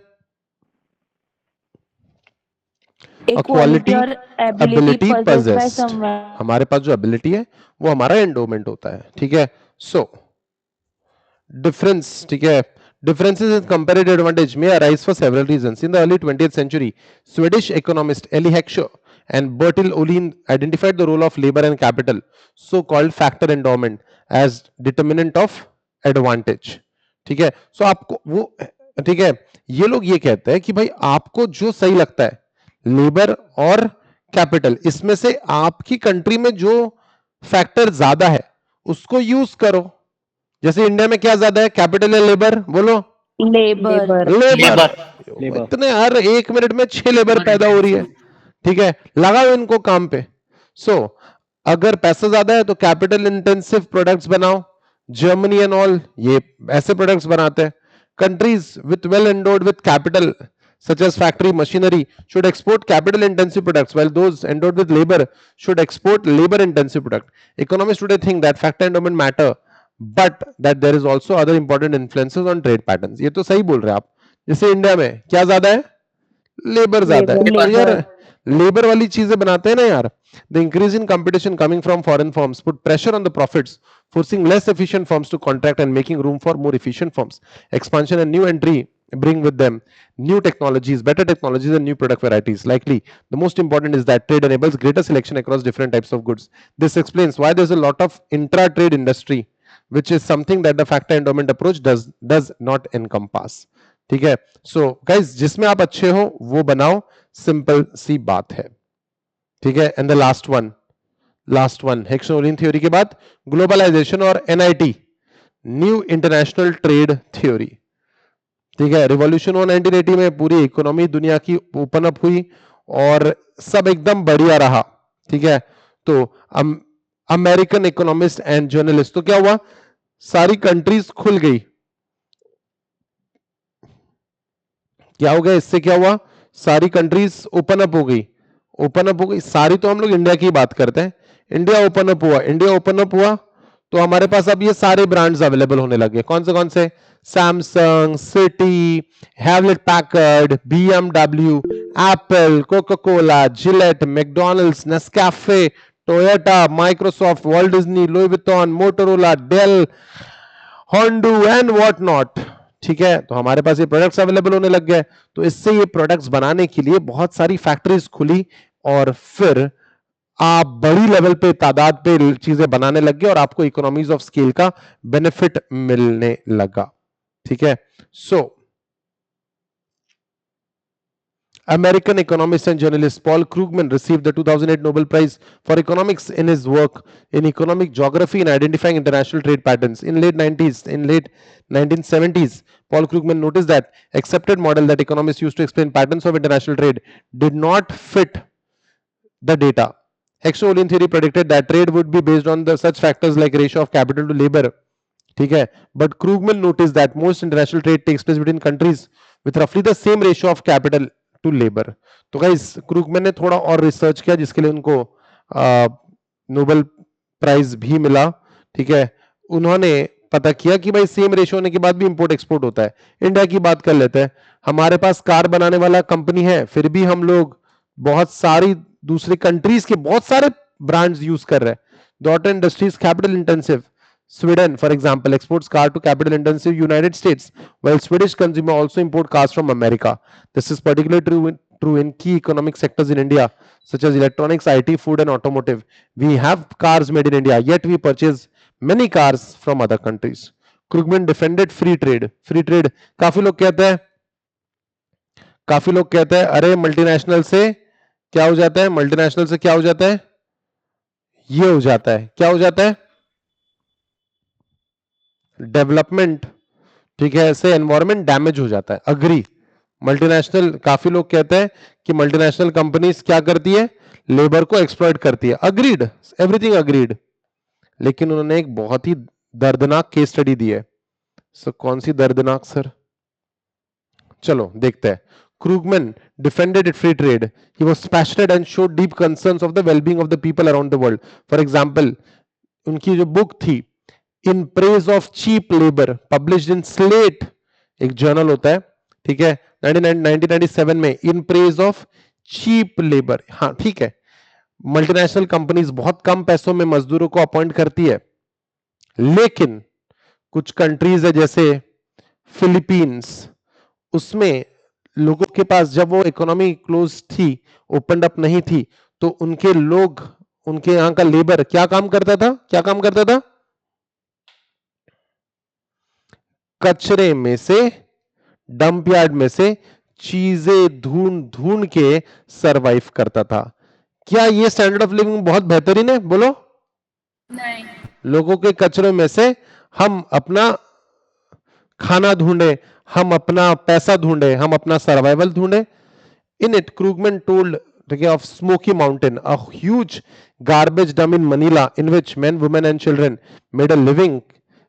Quality ability possessed. हमारे पास जो एबिलिटी है वो हमारा एंडोमेंट होता है। ठीक है, सो डिफरेंस ठीक है, differences in comparative advantage may arise for several reasons. In the early 20th century, Swedish economist Eli Heckscher and Bertil Ohlin identified the role of labor and capital, so-called factor endowment, as determinant of advantage. ठीक है, सो आपको वो ठीक है, ये लोग ये कहते हैं कि भाई आपको जो सही लगता है लेबर और कैपिटल, इसमें से आपकी कंट्री में जो फैक्टर ज्यादा है उसको यूज करो। जैसे इंडिया में क्या ज्यादा है, कैपिटल या लेबर? बोलो। लेबर। लेबर। इतने हर 1 मिनट में 6 लेबर पैदा हो रही है, ठीक है, लगाओ इनको काम पे। सो अगर पैसा ज्यादा है तो कैपिटल इंटेंसिव प्रोडक्ट्स बनाओ। जर्मनी एंड ऑल ये ऐसे प्रोडक्ट्स बनाते हैं। Countries with well endowed with capital such as factory machinery should export capital intensive products, while those endowed with labor should export labor intensive product. Economists today think that factor endowment matter, but that there is also other important influences on trade patterns. ये तो सही बोल रहे हैं आप। जैसे इंडिया में क्या ज्यादा है, लेबर ज्यादा है, तो यार लेबर वाली चीजें बनाते हैं ना यार। The increase in competition coming from foreign firms put pressure on the profits, forcing less efficient firms to contract and making room for more efficient firms. Expansion and new entry bring with them new technologies, better technologies, and new product varieties. Likely, the most important is that trade enables greater selection across different types of goods. This explains why there's a lot of intra-trade industry, which is something that the factor endowment approach does not encompass. ठीक है, सो गाइज जिसमें आप अच्छे हो वो बनाओ, सिंपल सी बात है, ठीक है। And the last one Heckscher Ohlin theory के बाद ग्लोबलाइजेशन और NIT, new international trade theory, ठीक है। रिवॉल्यूशन हुआ 1980 में, पूरी इकोनॉमी दुनिया की ओपन अप हुई और सब एकदम बढ़िया रहा, ठीक है। तो अमेरिकन इकोनॉमिस्ट एंड जर्नलिस्ट, तो क्या हुआ, सारी कंट्रीज खुल गई। क्या हो गया इससे, क्या हुआ, सारी कंट्रीज ओपन अप हो गई। ओपन अप हो गई सारी, तो हम लोग इंडिया की बात करते हैं। इंडिया ओपन अप हुआ, इंडिया ओपन अप हुआ तो हमारे पास अब ये सारे ब्रांड्स अवेलेबल होने लगे। कौन से? Samsung, Citi, Hewlett Packard, BMW, Apple, Coca Cola, Gillette, McDonald's, Nescafe, Toyota, Microsoft, Walt Disney, Louis Vuitton, Motorola, Dell, Honda and what not, ठीक है। तो हमारे पास ये प्रोडक्ट्स अवेलेबल होने लग गए। तो इससे ये प्रोडक्ट्स बनाने के लिए बहुत सारी फैक्ट्रीज खुली और फिर आप बड़ी लेवल पे तादाद पे चीजें बनाने लग गए और आपको इकोनॉमीज ऑफ स्केल का बेनिफिट मिलने लगा, ठीक है। सो American economist and journalist Paul Krugman received the 2008 Nobel Prize for Economics in his work in economic geography and identifying international trade patterns. In late 1970s, Paul Krugman noticed that accepted model that economists used to explain patterns of international trade did not fit the data. Hexo-Olin theory predicted that trade would be based on the such factors like ratio of capital to labor. ठीक है, but Krugman noticed that most international trade takes place between countries with roughly the same ratio of capital to labor. तो गाइस क्रूगमैन ने थोड़ा और रिसर्च किया जिसके लिए उनको नोबेल प्राइज भी मिला, ठीक है। उन्होंने पता किया कि भाई सेम रेशियो होने के बाद भी इंपोर्ट एक्सपोर्ट होता है। इंडिया की बात कर लेते हैं, हमारे पास कार बनाने वाला कंपनी है, फिर भी हम लोग बहुत सारी दूसरी कंट्रीज के बहुत सारे ब्रांड्स यूज कर रहे हैं। The auto industry is capital intensive. Sweden, for example, exports car to capital intensive United States, while Swedish consumer also import cars from America. This is particularly true in key economic sectors in India, such as electronics, IT, food, and automotive. We have cars made in India, yet we purchase many cars from other countries. Krugman defended free trade. Free trade, काफी लोग कहते हैं अरे मल्टीनेशनल से क्या हो जाता है, मल्टीनेशनल से क्या हो जाता है, ये हो जाता है, क्या हो जाता है, डेवलपमेंट, ठीक है, ऐसे एनवायरमेंट डैमेज हो जाता है। अग्री, मल्टीनेशनल, काफी लोग कहते हैं कि मल्टीनेशनल कंपनीज क्या करती है, लेबर को एक्सप्लॉइट करती है। Agreed, everything agreed. लेकिन उन्होंने एक बहुत ही दर्दनाक केस स्टडी दी है। सो कौन सी दर्दनाक सर, चलो देखते हैं। Krugman defended free trade. He was passionate and showed deep concerns of the well-being of the people around the world. For example, उनकी जो बुक थी In Praise of Cheap Labor, published in Slate, एक जर्नल होता है, ठीक है, 1997 में, In Praise of Cheap Labor, हाँ ठीक है, मल्टीनेशनल कंपनीज बहुत कम पैसों में मजदूरों को अपॉइंट करती है, लेकिन कुछ कंट्रीज है जैसे फिलीपींस, उसमें लोगों के पास जब वो इकोनॉमी क्लोज थी, ओपन अप नहीं थी, तो उनके लोग, उनके यहां का लेबर क्या काम करता था, कचरे में से, डंप यार्ड में से चीजें ढूंढ के सरवाइव करता था। क्या ये स्टैंडर्ड ऑफ लिविंग बहुत बेहतरीन है, बोलो? लोगों के कचरे में से हम अपना खाना ढूंढे, हम अपना पैसा ढूंढे, हम अपना सर्वाइवल ढूंढे. In it, Krugman told of Smoky Mountain, a huge garbage dump in Manila, in which men, women, and children made a living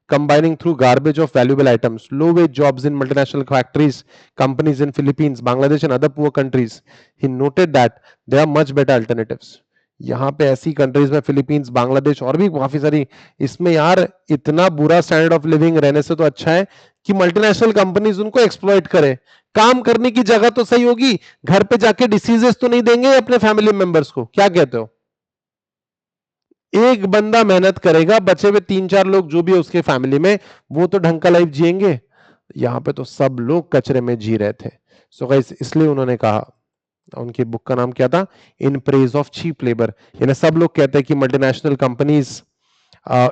combining through garbage of valuable items. Low-wage jobs in multinational factories, companies in Philippines, Bangladesh, and other poor countries. He noted that there are much better alternatives. यहाँ पे ऐसी कंट्रीज में फिलीपींस, बांग्लादेश और भी काफी सारी, इसमें यार इतना बुरा स्टैंडर्ड ऑफ लिविंग रहने से तो अच्छा है कि मल्टीनेशनल कंपनीज उनको एक्सप्लॉइट करे. काम करने की जगह तो सही होगी, घर पे जाके डिसीजेस तो नहीं देंगे अपने फैमिली मेंबर्स को. क्या कहते हो? एक बंदा मेहनत करेगा, बचे हुए 3-4 लोग जो भी है उसके फैमिली में, वो तो ढंग का लाइफ जिएंगे. यहां पे तो सब लोग कचरे में जी रहे थे. सो गाइस, इसलिए उन्होंने कहा, उनकी बुक का नाम क्या था? In praise of cheap labour. यानी सब लोग कहते हैं कि मल्टीनेशनल कंपनीज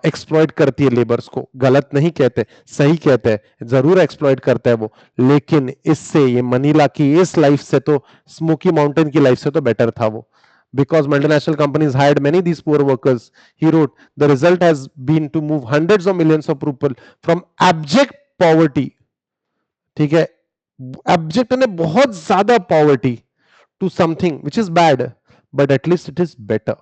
एक्सप्लॉइट करती है लेबर्स को. गलत नहीं कहते, सही कहते हैं, जरूर एक्सप्लॉइट करता है वो, लेकिन इससे ये मनीला की इस लाइफ से तो, स्मोकी माउंटेन की लाइफ से तो बेटर था वो. Because multinational companies hired many of these poor workers, he wrote, the result has been to move hundreds of millions of people from abject poverty, ठीक है, abject ने बहुत ज्यादा poverty, to something which is bad, but at least it is better.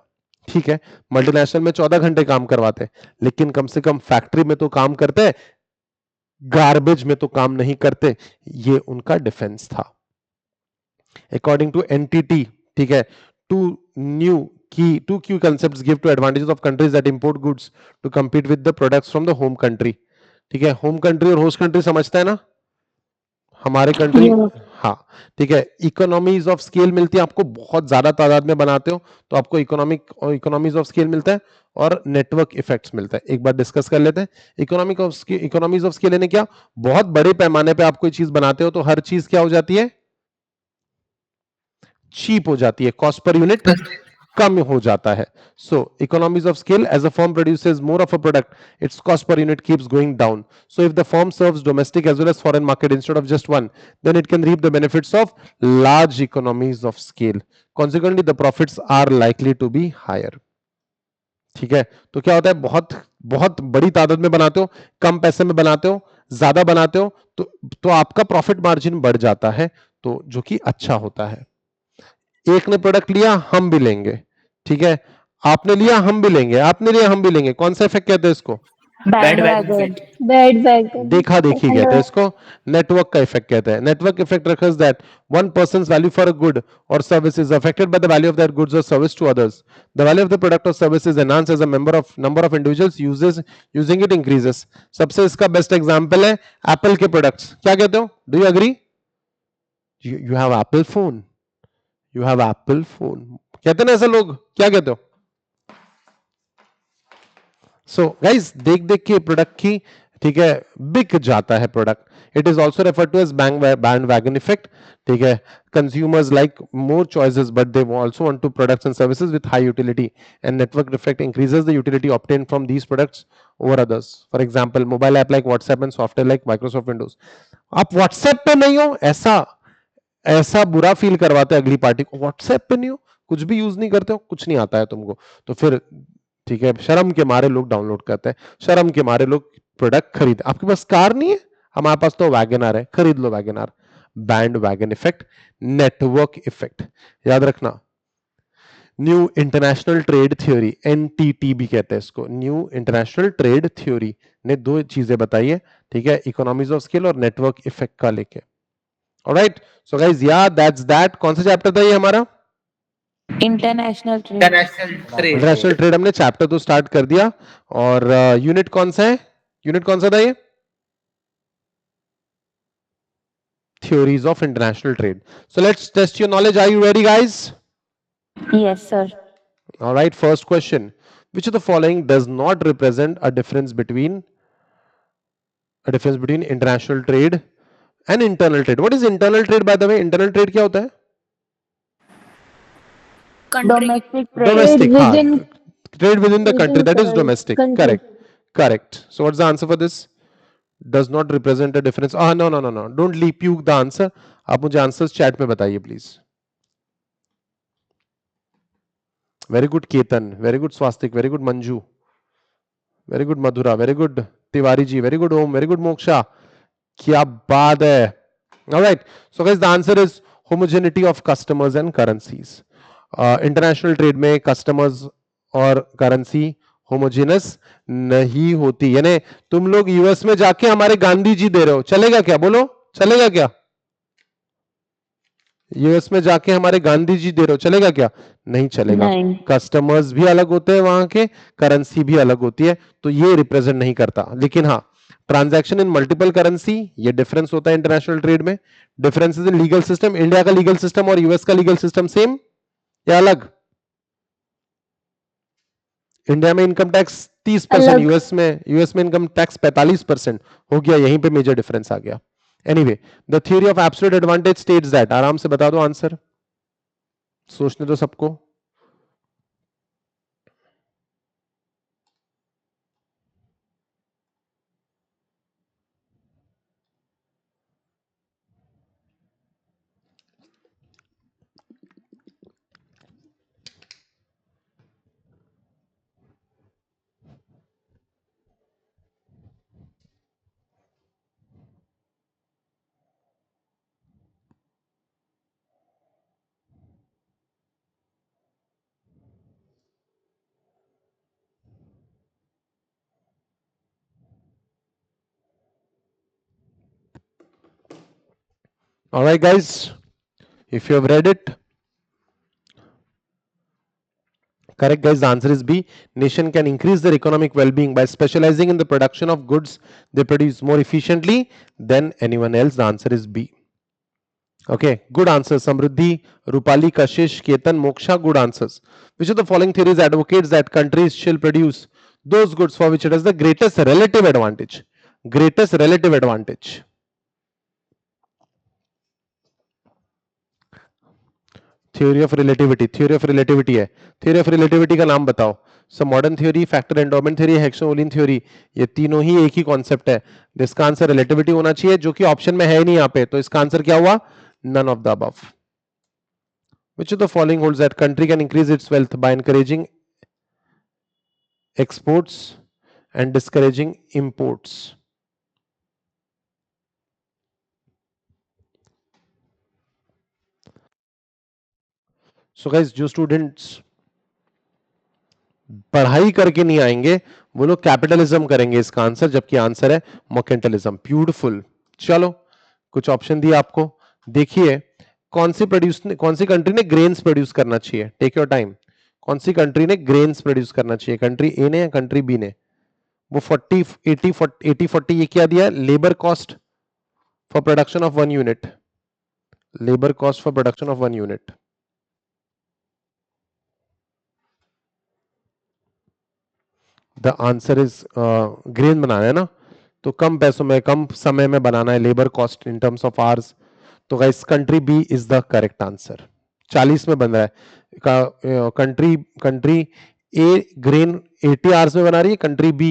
ठीक है, मल्टीनेशनल में 14 घंटे काम करवाते, लेकिन कम से कम फैक्ट्री में तो काम करते, गार्बेज में तो काम नहीं करते. ये उनका डिफेंस था. अकॉर्डिंग टू एनटीटी, ठीक है, two key concepts give to advantages of countries that import goods to compete with the products from the home country. ठीक है, होम कंट्री और होस्ट कंट्री समझता है ना, हमारे कंट्री. हाँ, ठीक है, इकोनॉमीज ऑफ स्केल मिलती है आपको, बहुत ज्यादा तादाद में बनाते हो तो आपको इकोनॉमीज ऑफ स्केल मिलता है, और नेटवर्क इफेक्ट्स मिलता है. एक बार डिस्कस कर लेते हैं. इकोनॉमीज ऑफ स्केल यानी क्या? बहुत बड़े पैमाने पे आप कोई चीज बनाते हो तो हर चीज क्या हो जाती है? चीप हो जाती है, कॉस्ट पर यूनिट कम हो जाता है. So economies of scale, as a firm produces more of a product, its cost per unit keeps going down. So if the firm serves domestic as well as foreign market instead of just one, then it can reap the benefits of large economies of scale. Consequently the profits are likely to be higher. ठीक है, तो क्या होता है? बहुत बहुत बड़ी तादाद में बनाते हो, कम पैसे में बनाते हो, ज्यादा बनाते हो, तो आपका प्रॉफिट मार्जिन बढ़ जाता है, तो जो कि अच्छा होता है. एक ने प्रोडक्ट लिया, हम भी लेंगे, ठीक है, आपने लिया हम भी लेंगे, आपने लिया हम भी लेंगे. कौन सा इफेक्ट कहते हैं इसको? देखा देखी कहते हैं इसको. नेटवर्क का इफेक्ट कहते हैं. Network effect refers that one person's value for a good or service is affected by the value of that goods or service to others. The value of the product or service is enhanced as a number of individuals using it increases. सबसे इसका बेस्ट एग्जांपल है एप्पल के प्रोडक्ट्स. क्या कहते हो? Do you agree? You have Apple phone, you have Apple phone, कहते हैं ना ऐसे लोग. क्या कहते हो? सो गाइस, देख देख के प्रोडक्ट की, ठीक है, बिक जाता है product. It is also refer to as bandwagon effect. ठीक है, consumers like more choices but they also want to products and services with high utility, and network effect increases the utility obtained from these products over others. For example, mobile app like WhatsApp and software like Microsoft Windows. आप व्हाट्सएप पे नहीं हो, ऐसा बुरा फील करवाते हैं अगली पार्टी को. व्हाट्सएप पे नहीं हो, कुछ भी यूज नहीं करते हो, कुछ नहीं आता है तुमको, तो फिर ठीक है, शर्म के मारे लोग डाउनलोड करते हैं, शर्म के मारे लोग प्रोडक्ट खरीद. आपके पास कार नहीं है, हमारे पास तो वैगनआर है, खरीद लो WagonR. Bandwagon effect, network effect, याद रखना. New international trade theory, NTT भी कहते हैं इसको, न्यू इंटरनेशनल ट्रेड थ्योरी ने दो चीजें बताई है. ठीक है, इकोनॉमीज ऑफ स्केल और नेटवर्क इफेक्ट का लेके. ऑलराइट, सो गाइस, या दैट्स दैट. कौन सा चैप्टर था ये हमारा? International trade. इंटरनेशनल ट्रेड हमने चैप्टर तो स्टार्ट कर दिया. और यूनिट कौन सा है? यूनिट कौन सा था ये? Theories of international trade. So let's test your knowledge. Are you ready guys? Yes sir. Alright, first question. Which of the following does not represent a difference between international trade and internal trade? What is internal trade by the way? Internal trade क्या होता है? Domestic Domestic, trade within the country, that is domestic. Correct. So what's the answer for this? Does not represent a difference. No. Don't leap you the answer. आप मुझे आंसर्स चैट में बताइए please. Very good Ketan, very good Swastik, very good Manju. Very good Madhura, very good Tiwari ji, very good Om, very good Moksha, क्या बात है. Alright, so guys the answer is homogeneity of customers and currencies. International trade में कस्टमर्स और करेंसी होमोजेनस नहीं होती. यानी तुम लोग यूएस में जाके हमारे गांधी जी दे रहे हो, चलेगा क्या? बोलो, चलेगा क्या? यूएस में जाके हमारे गांधी जी दे रहे हो, चलेगा क्या? नहीं चलेगा. नहीं. कस्टमर्स भी अलग होते हैं वहां के, करेंसी भी अलग होती है, तो ये रिप्रेजेंट नहीं करता. लेकिन हाँ, ट्रांजैक्शन इन मल्टीपल करेंसी, ये डिफरेंस होता है इंटरनेशनल ट्रेड में. Differences in legal system, India का लीगल सिस्टम और यूएस का लीगल सिस्टम सेम या अलग? इंडिया में इनकम टैक्स 30%, यूएस में इनकम टैक्स 45% हो गया. यहीं पे मेजर डिफरेंस आ गया. Anyway, the theory of absolute advantage states that, आराम से बता दो आंसर, सोचने दो सबको. All right, guys, if you have read it, correct, guys. The answer is B. Nation can increase their economic well-being by specializing in the production of goods they produce more efficiently than anyone else. The answer is B. Okay, good answer. Samruddhi, Rupali, Kashish, Ketan, Moksha, good answers. Which of the following theories advocates that countries shall produce those goods for which it has the greatest relative advantage? Greatest relative advantage. Theory of relativity, theory of relativity है. थ्योरी ऑफ रिलेटिविटी का नाम बताओ. So modern theory, factor endowment theory, Heckscher Ohlin theory, ये तीनों ही एक ही कॉन्सेप्ट है. इसका आंसर रिलेटिविटी होना चाहिए, जो कि ऑप्शन में है ही नहीं यहाँ पे. तो इसका आंसर क्या हुआ? None of the above. Which of the following holds that country can increase its wealth by encouraging exports and discouraging imports? So guys, जो स्टूडेंट्स पढ़ाई करके नहीं आएंगे वो लोग कैपिटलिज्म करेंगे इसका आंसर, जबकि आंसर है मर्केंटलिज्म. ब्यूटीफुल. चलो, कुछ ऑप्शन दिए आपको, देखिए कौन सी कंट्री ने ग्रेन्स प्रोड्यूस करना चाहिए. Take your time. कौन सी कंट्री ने ग्रेन्स प्रोड्यूस करना चाहिए? कंट्री ए ने या कंट्री बी ने? वो 40 80 40 ये क्या दिया? Labour cost for production of 1 unit. Labour cost for production of 1 unit. The answer is grain बनाना है ना, तो कम पैसों में कम समय में बनाना है, labour cost in terms of hours. तो guys country B is the correct answer. 40 में बन रहा है. कंट्री ए ग्रेन 80 आवर्स में बना रही है, कंट्री बी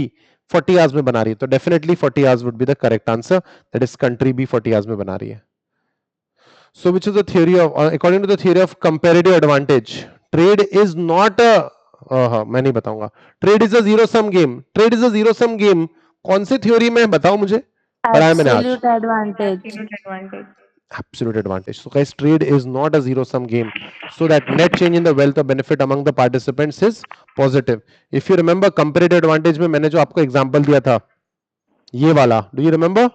40 आवर्स में बना रही है. तो definitely 40 hours would be the correct answer. That is country B 40 hours में बना रही है. So which is the theory of, according to the theory of comparative advantage, trade is not a, मैं नहीं बताऊंगा. Trade is a zero sum game. Trade is a zero sum game कौन सी थ्योरी में बताओ मुझे, पढ़ा है मैंने आज. Absolute advantage. Absolute advantage. So guys, trade is not a zero sum game, so that net change in the wealth or benefit among the participants is positive. If you remember comparative advantage में मैंने जो आपको एग्जांपल दिया था ये वाला, do you remember?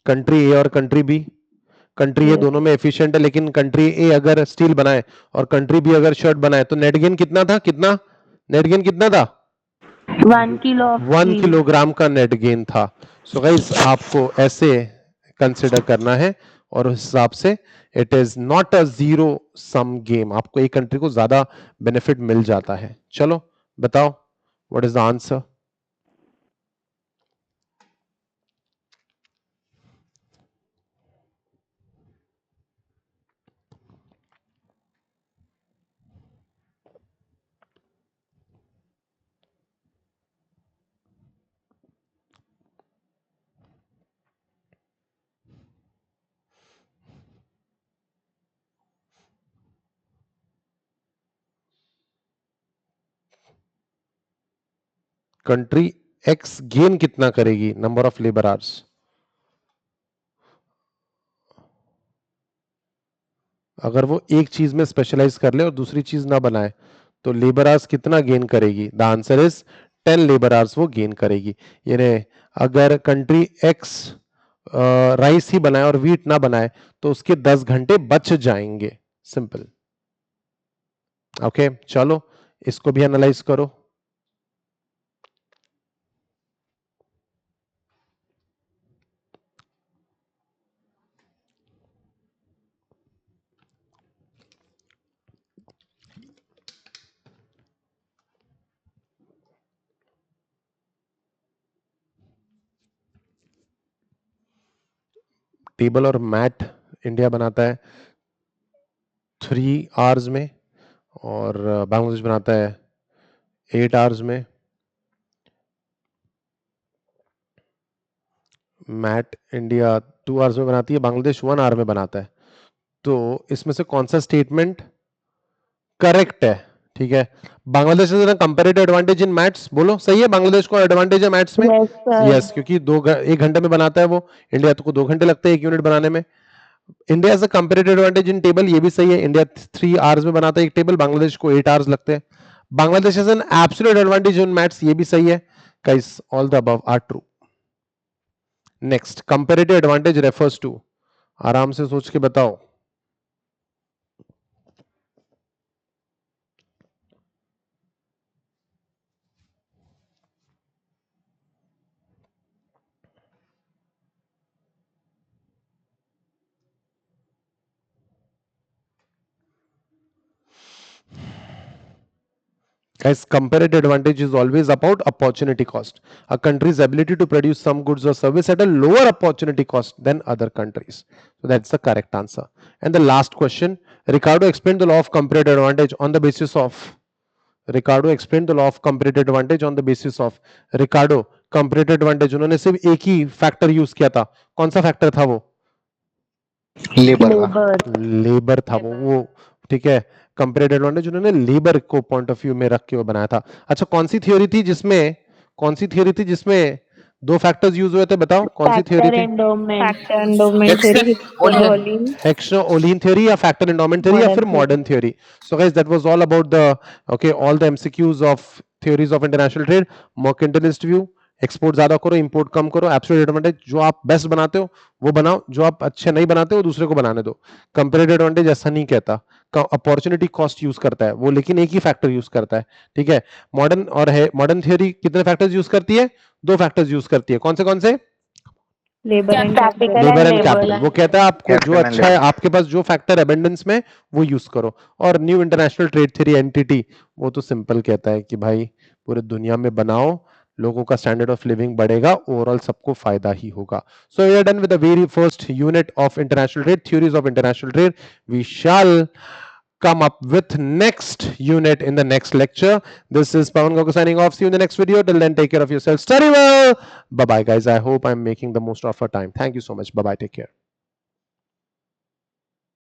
कंट्री ए और कंट्री बी. कंट्री ए दोनों में एफिशिएंट है, लेकिन कंट्री ए अगर स्टील बनाए और कंट्री बी अगर शर्ट बनाए तो नेट गेन कितना था? कितना नेट गेन कितना था? 1 kilo of 1 steel. किलोग्राम का नेट गेन था. सो गाइस आपको ऐसे कंसिडर करना है और उस हिसाब से it is not a zero sum game. आपको एक कंट्री को ज्यादा बेनिफिट मिल जाता है. चलो बताओ, what is the answer? Country x gain कितना करेगी नंबर ऑफ लेबर आवर्स, अगर वो एक चीज में स्पेशलाइज कर ले और दूसरी चीज ना बनाए तो लेबर आवर्स कितना गेन करेगी? The answer is 10 labour hours वो गेन करेगी। यानी अगर कंट्री एक्स राइस ही बनाए और वीट ना बनाए तो उसके 10 घंटे बच जाएंगे। सिंपल। ओके चलो इसको भी एनालाइज करो। टेबल और मैट इंडिया बनाता है 3 आवर्स में और बांग्लादेश बनाता है 8 आवर्स में। मैट इंडिया 2 आवर्स में बनाती है, बांग्लादेश 1 आवर में बनाता है। तो इसमें से कौन सा स्टेटमेंट करेक्ट है? ठीक है, Bangladesh is comparative advantage in maths, बोलो सही है, बांग्लादेश को एडवांटेज है मैथ्स में। यस क्योंकि 1 घंटे में बनाता है वो, इंडिया को 2 घंटे लगते हैं 1 यूनिट बनाने में। India is a comparative advantage in table, ये भी सही है, इंडिया 3 आवर्स में बनाता है एक टेबल, बांग्लादेश को 8 आवर्स लगते हैं। Bangladesh is an absolute advantage in maths, ये भी सही है। Guys all the above are true. Next, comparative advantage refers to, आराम से सोच के बताओ। Guys, comparative advantage is always about opportunity cost. A country's ability to produce some goods or service at a lower opportunity cost than other countries. So that's the correct answer. And the last question, Ricardo explained the law of comparative advantage on the basis of. Ricardo explained the law of comparative advantage on the basis of. Ricardo, comparative advantage उन्होंने सिर्फ एक ही फैक्टर यूज किया था, कौन सा फैक्टर था वो? लेबर था वो, ठीक है। कंपैरेटिव एडवांटेज उन्होंने लेबर को पॉइंट ऑफ व्यू में रख के वो बनाया था। अच्छा कौन सी थ्योरी थी जिसमें 2 फैक्टर्स यूज हुए थे, बताओ कौन सी थ्योरी थी? हेक्सो-ओलिन थ्योरी या फैक्टर एंडोमेंट थ्योरी या फिर modern theory. So guys that was all about the all the MCQs of theories of international trade. Mercantilist view, export ज्यादा करो इंपोर्ट कम करो, एब्सोल्यूट एडवांटेज जो आप बेस्ट बनाते हो वो बनाओ, जो आप अच्छे नहीं बनाते हो दूसरे को बनाने दो। कंपैरेटिव एडवांटेज ऐसा नहीं कहता, अपॉर्चुनिटी कॉस्ट यूज करता है वो, लेकिन एक ही फैक्टर यूज करता है, ठीक है। मॉडर्न थ्योरी कितने फैक्टर्स यूज करती है? 2 फैक्टर्स यूज करती है, कौन से? Labour and capital. वो कहता है आपको जो अच्छा है, आपके पास जो फैक्टर एबंडेंस में वो यूज करो। और new international trade theory NTT वो तो सिंपल कहता है कि भाई पूरे दुनिया में बनाओ, लोगों का स्टैंडर्ड ऑफ लिविंग बढ़ेगा, ओवरऑल सबको फायदा ही होगा। So we are done with the very first unit of international trade, theories of international trade. We shall come up with next unit in the next lecture. This is Pawan Gaku signing off. See you in the next video. Till then, take care of yourself. Study well. Bye bye, guys. I hope I'm making the most of our time. Thank you so much. Bye bye. Take care.